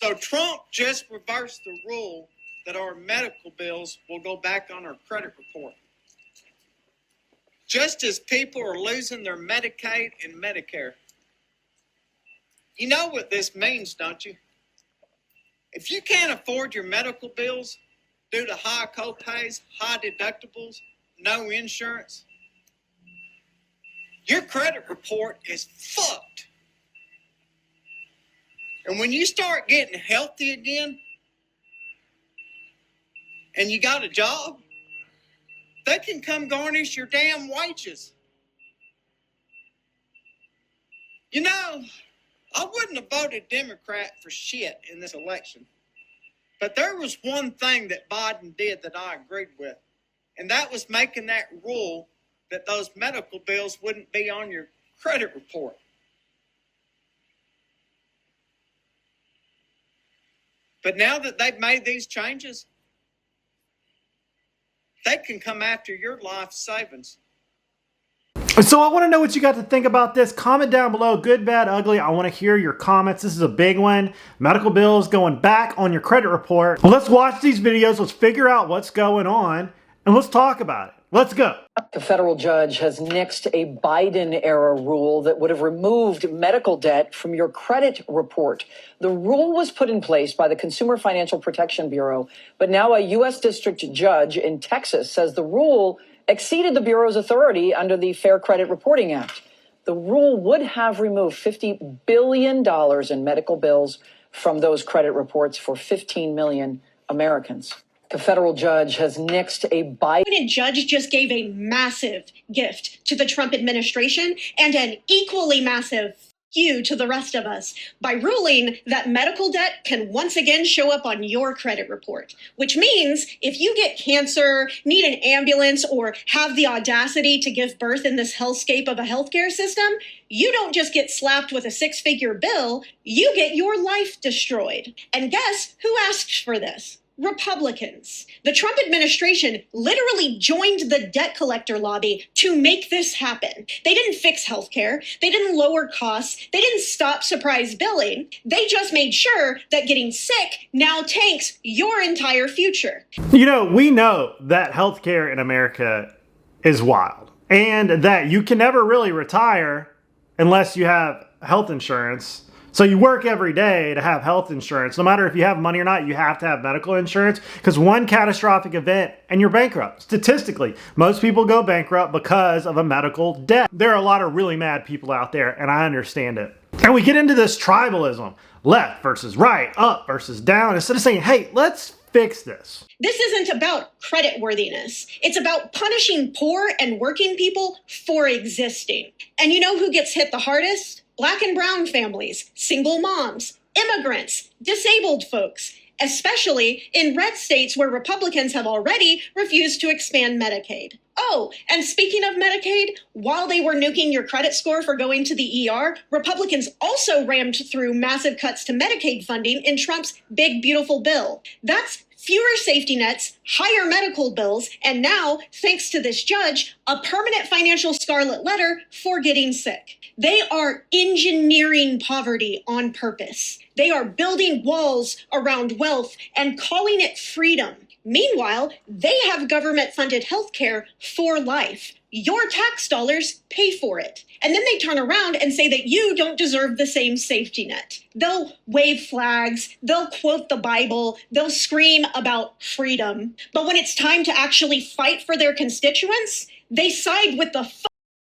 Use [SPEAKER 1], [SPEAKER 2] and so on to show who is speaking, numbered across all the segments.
[SPEAKER 1] So Trump just reversed the rule that our medical bills will go back on our credit report. Just as people are losing their Medicaid and Medicare. You know what this means, don't you? If you can't afford your medical bills due to high copays, high deductibles, no insurance, your credit report is fucked. And when you start getting healthy again and you got a job, they can come garnish your damn wages. You know, I wouldn't have voted Democrat for shit in this election. But there was one thing that Biden did that I agreed with, and that was making that rule that those medical bills wouldn't be on your credit report. But now that they've made these changes, they can come after your life savings.
[SPEAKER 2] So I want to know what you got to think about this. Comment down below, good, bad, ugly. I want to hear your comments. This is a big one. Medical bills going back on your credit report. Let's watch these videos. Let's figure out what's going on, and let's talk about it. Let's go.
[SPEAKER 3] A federal judge has nixed a Biden-era rule that would have removed medical debt from your credit report. The rule was put in place by the Consumer Financial Protection Bureau, but now a U.S. district judge in Texas says the rule exceeded the Bureau's authority under the Fair Credit Reporting Act. The rule would have removed $50 billion in medical bills from those credit reports for 15 million Americans. The federal judge has nixed a Biden
[SPEAKER 4] judge just gave a massive gift to the Trump administration and an equally massive you to the rest of us by ruling that medical debt can once again show up on your credit report, which means if you get cancer, need an ambulance, or have the audacity to give birth in this hellscape of a healthcare system, you don't just get slapped with a six-figure bill, you get your life destroyed. And guess who asked for this? Republicans. The Trump administration literally joined the debt collector lobby to make this happen. They didn't fix healthcare. They didn't lower costs. They didn't stop surprise billing. They just made sure that getting sick now tanks your entire future.
[SPEAKER 2] You know, we know that healthcare in America is wild and that you can never really retire unless you have health insurance. So you work every day to have health insurance. No matter if you have money or not, you have to have medical insurance because one catastrophic event and you're bankrupt. Statistically, most people go bankrupt because of a medical debt. There are a lot of really mad people out there, and I understand it. And we get into this tribalism, left versus right, up versus down, instead of saying, hey, let's fix this.
[SPEAKER 4] This isn't about creditworthiness. It's about punishing poor and working people for existing. And you know who gets hit the hardest? Black and brown families, single moms, immigrants, disabled folks, especially in red states where Republicans have already refused to expand Medicaid. Oh, and speaking of Medicaid, while they were nuking your credit score for going to the ER, Republicans also rammed through massive cuts to Medicaid funding in Trump's big, beautiful bill. That's fewer safety nets, higher medical bills, and now, thanks to this judge, a permanent financial scarlet letter for getting sick. They are engineering poverty on purpose. They are building walls around wealth and calling it freedom. Meanwhile, they have government-funded healthcare for life. Your tax dollars pay for it. And then they turn around and say that you don't deserve the same safety net. They'll wave flags, they'll quote the Bible, they'll scream about freedom. But when it's time to actually fight for their constituents, they side with the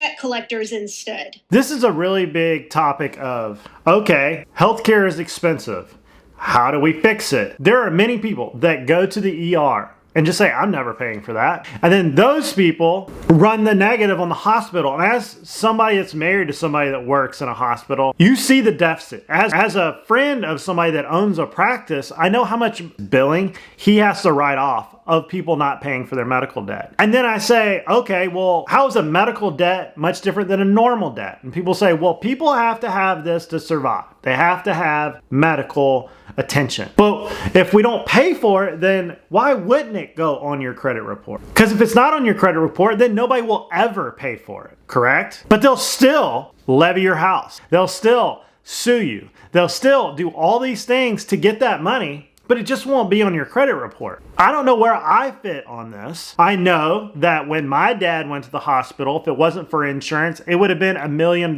[SPEAKER 4] debt collectors instead.
[SPEAKER 2] This is a really big topic of, okay, healthcare is expensive. How do we fix it? There are many people that go to the ER and just say, I'm never paying for that. And then those people run the negative on the hospital. And as somebody that's married to somebody that works in a hospital, you see the deficit. As a friend of somebody that owns a practice, I know how much billing he has to write off of people not paying for their medical debt. And then I say, okay, well, how is a medical debt much different than a normal debt? And people say, well, people have to have this to survive. They have to have medical attention. But if we don't pay for it, then why wouldn't it go on your credit report? Because if it's not on your credit report, then nobody will ever pay for it, correct? But they'll still levy your house. They'll still sue you. They'll still do all these things to get that money, but it just won't be on your credit report. I don't know where I fit on this. I know that when my dad went to the hospital, if it wasn't for insurance, it would have been $1 million.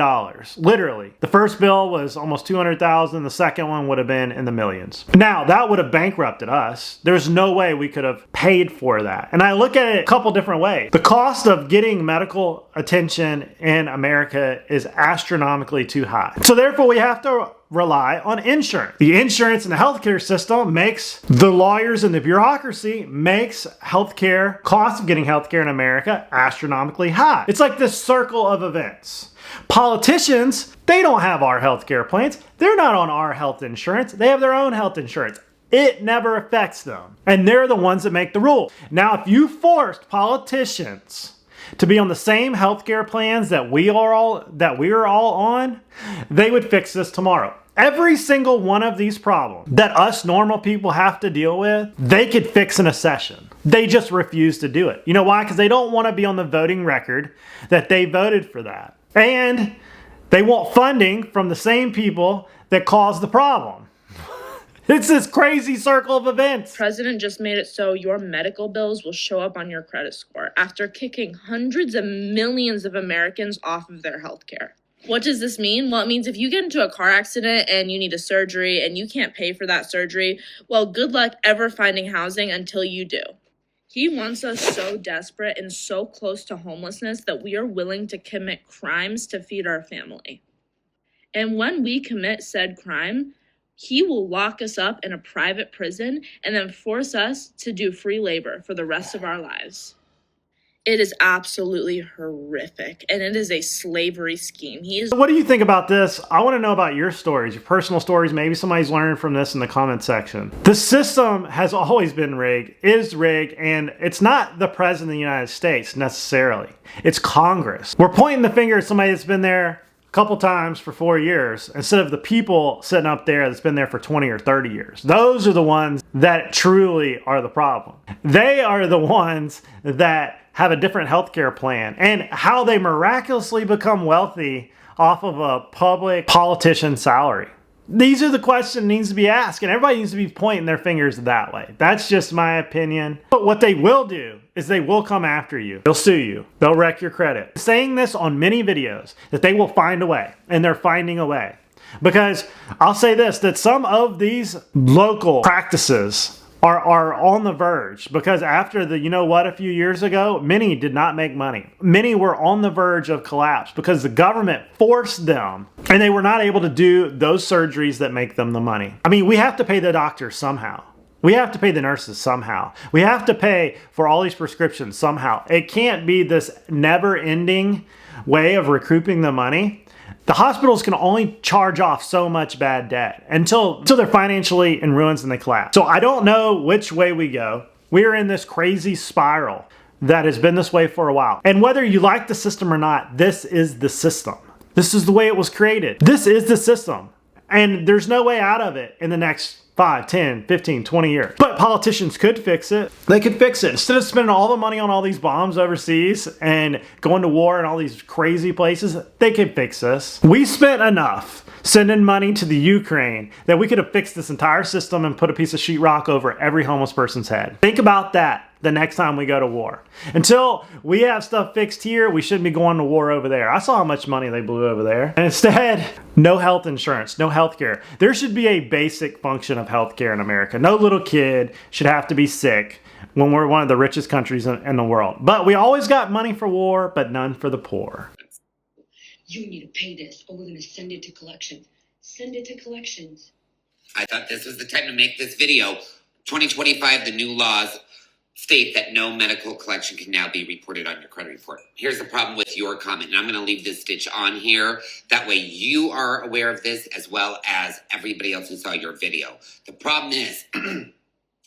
[SPEAKER 2] Literally. The first bill was almost $200,000. The second one would have been in the millions. Now, that would have bankrupted us. There's no way we could have paid for that. And I look at it a couple different ways. The cost of getting medical attention in America is astronomically too high. So therefore, we have to rely on insurance. The insurance in the healthcare system makes the lawyers and the bureaucracy makes healthcare, cost of getting healthcare in America astronomically high. It's like this circle of events. Politicians, they don't have our healthcare plans. They're not on our health insurance. They have their own health insurance. It never affects them. And they're the ones that make the rule. Now, if you forced politicians to be on the same healthcare plans that we are all on, they would fix this tomorrow. Every single one of these problems that us normal people have to deal with, they could fix in a session. They just refuse to do it. You know why? Because they don't want to be on the voting record that they voted for that. And they want funding from the same people that caused the problem. It's this crazy circle of events.
[SPEAKER 5] The president just made it so your medical bills will show up on your credit score after kicking hundreds of millions of Americans off of their health care. What does this mean? Well, it means if you get into a car accident and you need a surgery and you can't pay for that surgery, well, good luck ever finding housing until you do. He wants us so desperate and so close to homelessness that we are willing to commit crimes to feed our family. And when we commit said crime, he will lock us up in a private prison and then force us to do free labor for the rest of our lives. It is absolutely horrific, and it is a slavery scheme.
[SPEAKER 2] What do you think about this? I want to know about your stories, your personal stories. Maybe somebody's learned from this in the comment section. The system has always been rigged, is rigged, and it's not the president of the United States necessarily. It's Congress. We're pointing the finger at somebody that's been there couple times for 4 years instead of the people sitting up there that's been there for 20 or 30 years. Those are the ones that truly are the problem. They are the ones that have a different healthcare plan, and how they miraculously become wealthy off of a public politician's salary. These are the questions that needs to be asked, and everybody needs to be pointing their fingers that way. That's just my opinion. But what they will do is they will come after you. They'll sue you. They'll wreck your credit. I'm saying this on many videos that they will find a way, and they're finding a way. Because I'll say this, that some of these local practices are on the verge, because after the you know what a few years ago, many did not make money. Many were on the verge of collapse because the government forced them and they were not able to do those surgeries that make them the money. I mean, we have to pay the doctors somehow. We have to pay the nurses somehow. We have to pay for all these prescriptions somehow. It can't be this never-ending way of recouping the money. The hospitals can only charge off so much bad debt until they're financially in ruins and they collapse. So I don't know which way we go. We're in this crazy spiral that has been this way for a while. And whether you like the system or not, this is the system. This is the way it was created. This is the system. And there's no way out of it in the next 5, 10, 15, 20 years. But politicians could fix it. They could fix it. Instead of spending all the money on all these bombs overseas and going to war in all these crazy places, they could fix this. We spent enough sending money to the Ukraine that we could have fixed this entire system and put a piece of sheetrock over every homeless person's head. Think about that the next time we go to war. Until we have stuff fixed here, we shouldn't be going to war over there. I saw how much money they blew over there. And instead, no health insurance, no health care. There should be a basic function of health care in America. No little kid should have to be sick when we're one of the richest countries in the world. But we always got money for war, but none for the poor.
[SPEAKER 6] You need to pay this, or we're going to send it to collections. Send it to collections.
[SPEAKER 7] I thought this was the time to make this video. 2025, the new laws state that no medical collection can now be reported on your credit report. Here's the problem with your comment, and I'm going to leave this stitch on here. That way you are aware of this as well as everybody else who saw your video. The problem is,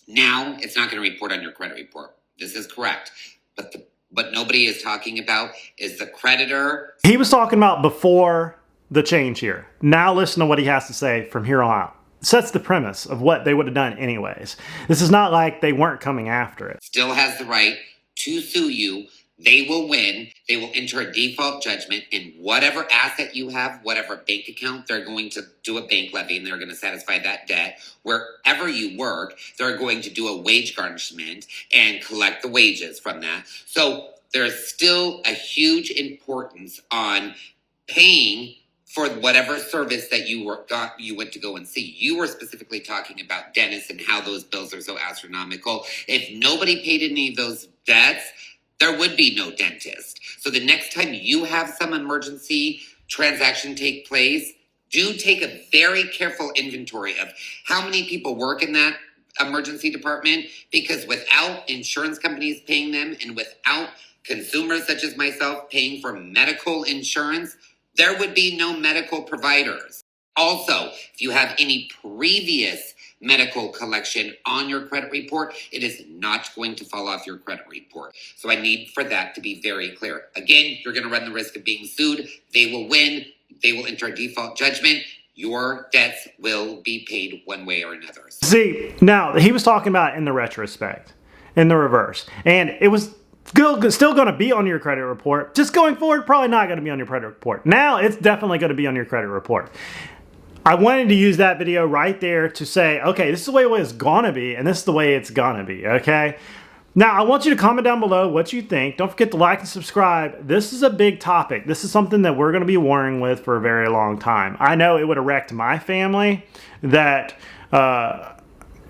[SPEAKER 7] now it's not going to report on your credit report. This is correct. But what nobody is talking about is the creditor.
[SPEAKER 2] He was talking about before the change here. Now listen to what he has to say from here on out. Sets the premise of what they would have done anyways. This is not like they weren't coming after it.
[SPEAKER 7] Still has the right to sue you They will win. They will enter a default judgment, and whatever asset you have, whatever bank account, they're going to do a bank levy and they're going to satisfy that debt. Wherever you work, they're going to do a wage garnishment and collect the wages from that. So there's still a huge importance on paying for whatever service that you went to go and see. You were specifically talking about dentists and how those bills are so astronomical. If nobody paid any of those debts, there would be no dentist. So the next time you have some emergency transaction take place, do take a very careful inventory of how many people work in that emergency department, because without insurance companies paying them and without consumers such as myself paying for medical insurance, there would be no medical providers. Also, if you have any previous medical collection on your credit report, it is not going to fall off your credit report. So I need for that to be very clear. Again, you're going to run the risk of being sued. They will win. They will enter a default judgment. Your debts will be paid one way or another.
[SPEAKER 2] See, now he was talking about in the retrospect, in the reverse, and it was still going to be on your credit report. Just going forward, probably not going to be on your credit report. Now it's definitely going to be on your credit report. I wanted to use that video right there to say, okay, this is the way it's going to be, and this is the way it's going to be, okay? Now, I want you to comment down below what you think. Don't forget to like and subscribe. This is a big topic. This is something that we're going to be warring with for a very long time. I know it would have wrecked my family that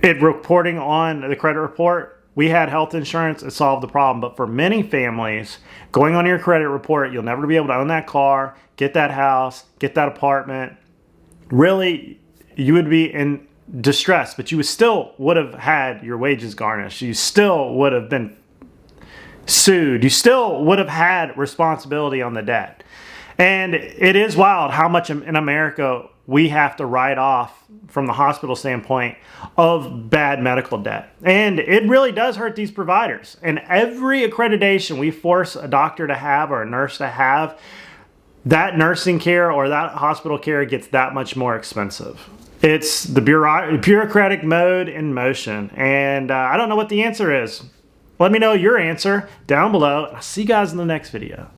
[SPEAKER 2] it reporting on the credit report. We had health insurance. It solved the problem. But for many families, going on your credit report, you'll never be able to own that car, get that house, get that apartment. Really, you would be in distress, but you still would have had your wages garnished. You still would have been sued. You still would have had responsibility on the debt. And it is wild how much in America we have to write off from the hospital standpoint of bad medical debt. And it really does hurt these providers. And every accreditation we force a doctor to have or a nurse to have, that nursing care or that hospital care gets that much more expensive. It's the bureaucratic mode in motion. And I don't know what the answer is. Let me know your answer down below. I'll see you guys in the next video.